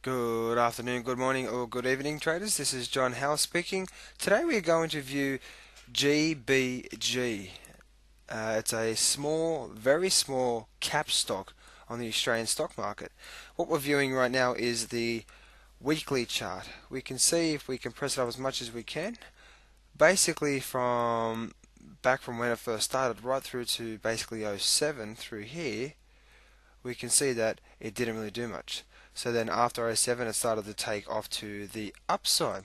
Good afternoon, good morning, or good evening, traders. This is John Howe speaking. Today we are going to view GBG. It's a small, very small cap stock on the Australian stock market. What we're viewing right now is the weekly chart. We can see, if we can press it up as much as we can, basically from back from when it first started right through to basically '07 through here, we can see that it didn't really do much. So then after '07 it started to take off to the upside.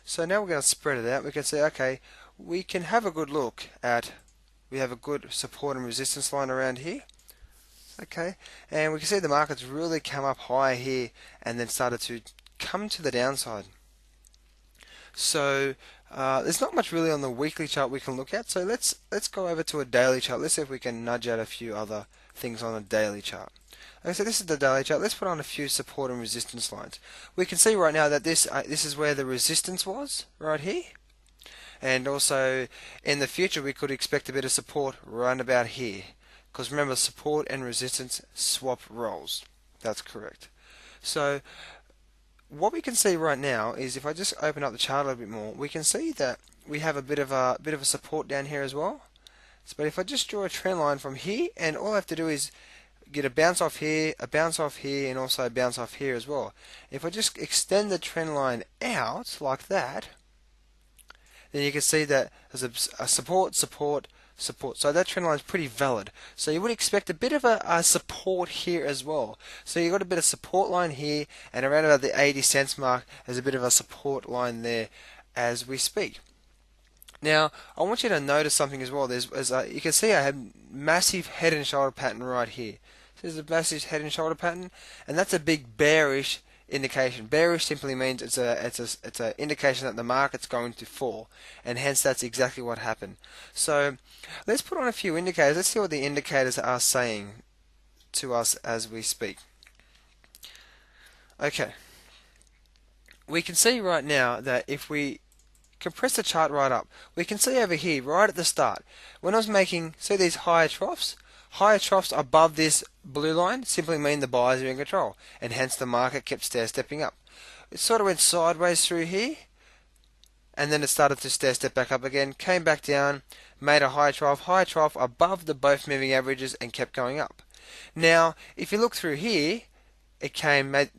So now we're going to spread it out. We can say, okay, we can have a good look at, we have a good support and resistance line around here. Okay, and we can see the market's really come up high here and then started to come to the downside. So there's not much really on the weekly chart we can look at. So let's go over to a daily chart. Let's see if we can nudge out a few other things on a daily chart. Okay, so this is the daily chart. Let's put on a few support and resistance lines. We can see right now that this is where the resistance was, right here. And also in the future we could expect a bit of support right about here. Because remember, support and resistance swap roles. That's correct. So what we can see right now is, if I just open up the chart a little bit more, we can see that we have a bit of a support down here as well. But if I just draw a trend line from here, and all I have to do is get a bounce off here, a bounce off here, and also a bounce off here as well. If I just extend the trend line out like that, then you can see that there's a support, support, support. So that trend line is pretty valid. So you would expect a bit of a support here as well. So you've got a bit of support line here, and around about the 80 cents mark, there's a bit of a support line there as we speak. Now, I want you to notice something as well. You can see I have massive head and shoulder pattern right here. So there's a massive head and shoulder pattern, and that's a big bearish indication. Bearish simply means it's a indication that the market's going to fall, and hence that's exactly what happened. So let's put on a few indicators. Let's see what the indicators are saying to us as we speak. Okay, we can see right now that if we compress the chart right up, we can see over here right at the start, when I was making, see these higher troughs above this blue line simply mean the buyers are in control, and hence the market kept stepping up. It sort of went sideways through here, and then it started to step back up again, came back down, made a high trough above the both moving averages, and kept going up. Now if you look through here, it made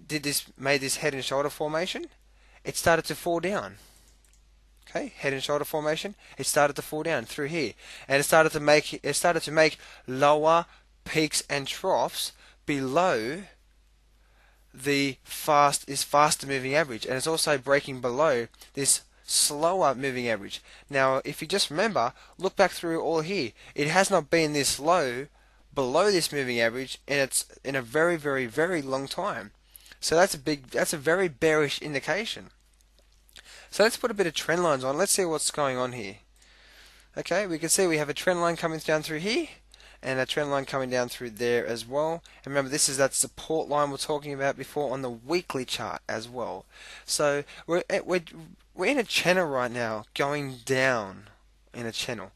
this head and shoulder formation. It started to fall down. Okay, head and shoulder formation. It started to fall down through here, and it started to make lower peaks and troughs below this faster moving average, and it's also breaking below this slower moving average. Now, if you just remember, look back through all here, it has not been this low below this moving average, and it's in a very, very, very long time. So that's a very bearish indication. So let's put a bit of trend lines on. Let's see what's going on here. Okay, we can see we have a trend line coming down through here, and a trend line coming down through there as well. And remember, this is that support line we're talking about before on the weekly chart as well. So we're in a channel right now, going down in a channel.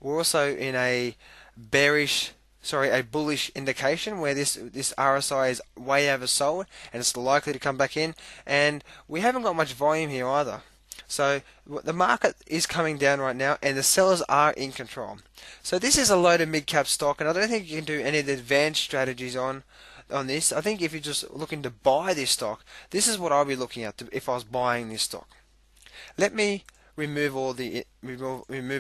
We're also in a bullish indication where this RSI is way oversold and it's likely to come back in, and we haven't got much volume here either. So the market is coming down right now, and the sellers are in control. So this is a low to mid cap stock, and I don't think you can do any of the advanced strategies on this. I think if you're just looking to buy this stock, this is what I'll be looking at if I was buying this stock. Let me remove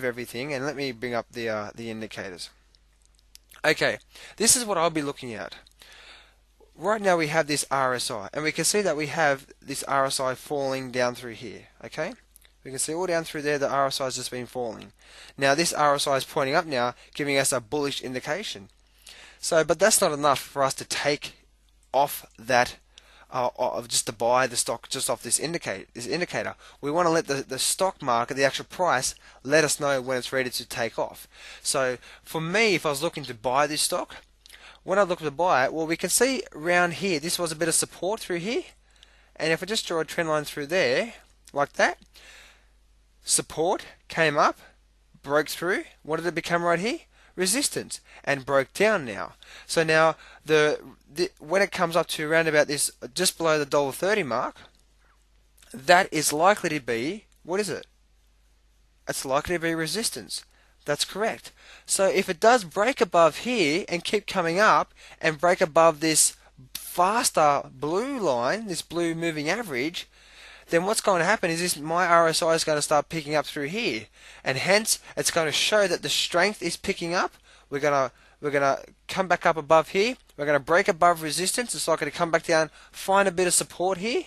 everything, and let me bring up the indicators. Okay, this is what I'll be looking at. Right now we have this RSI, and we can see that we have this RSI falling down through here. Okay, we can see all down through there the RSI has just been falling. Now this RSI is pointing up now, giving us a bullish indication. So, but that's not enough for us to take off that just to buy the stock just off this indicator. We want to let the stock market, the actual price, let us know when it's ready to take off. So for me, if I was looking to buy this stock, when I look to buy it, well, we can see around here, this was a bit of support through here, and if I just draw a trend line through there, like that, support came up, broke through. What did it become right here? resistance and broke down now. So now when it comes up to around about this, just below the $1.30 mark, that is likely to be, what is it? It's likely to be resistance. That's correct. So if it does break above here and keep coming up and break above this faster blue line, this blue moving average, then what's going to happen is my RSI is going to start picking up through here, and hence it's going to show that the strength is picking up. We're gonna come back up above here. We're going to break above resistance. It's likely to come back down, find a bit of support here.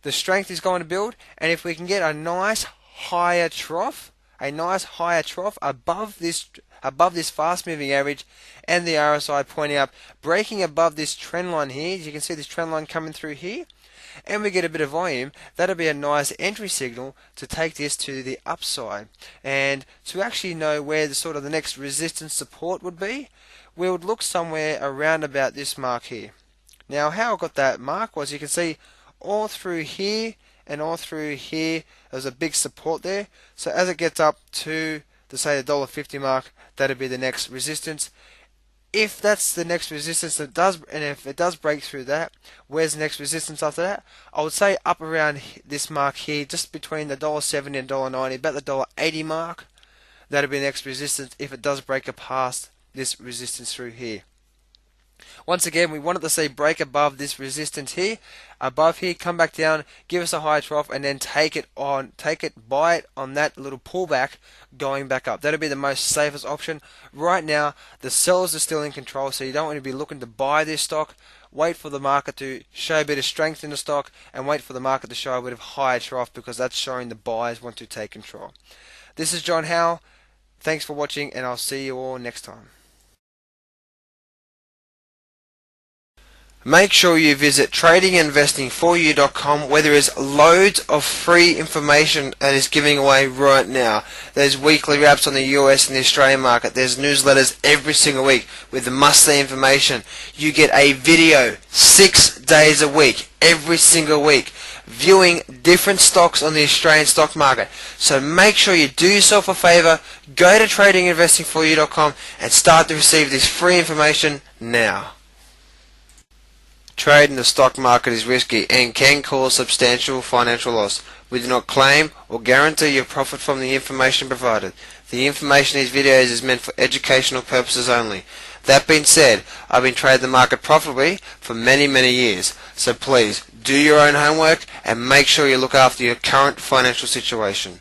The strength is going to build, and if we can get a nice higher trough above this fast moving average and the RSI pointing up, breaking above this trend line here, as you can see this trend line coming through here, and we get a bit of volume, that'll be a nice entry signal to take this to the upside. And to actually know where the next resistance support would be, we would look somewhere around about this mark here. Now how I got that mark was, you can see all through here and all through here there's a big support there. So as it gets up to say the $1.50 mark, that'll be the next resistance. If that's the next resistance and if it does break through that, where's the next resistance after that? I would say up around this mark here, just between the $1.70 and $1.90, about the $1.80 mark. That'll be the next resistance if it does break past this resistance through here. Once again, we wanted to see break above this resistance here, above here, come back down, give us a high trough, and then buy it on that little pullback going back up. That'll be the most safest option. Right now, the sellers are still in control, so you don't want to be looking to buy this stock. Wait for the market to show a bit of strength in the stock, and wait for the market to show a bit of higher trough, because that's showing the buyers want to take control. This is John Howell. Thanks for watching, and I'll see you all next time. Make sure you visit tradinginvestingforyou.com, where there is loads of free information that is giving away right now. There's weekly wraps on the US and the Australian market. There's newsletters every single week with the must-see information. You get a video 6 days a week, every single week, viewing different stocks on the Australian stock market. So make sure you do yourself a favor, go to tradinginvestingforyou.com and start to receive this free information now. Trade in the stock market is risky and can cause substantial financial loss. We do not claim or guarantee your profit from the information provided. The information in these videos is meant for educational purposes only. That being said, I've been trading the market profitably for many years. So please, do your own homework and make sure you look after your current financial situation.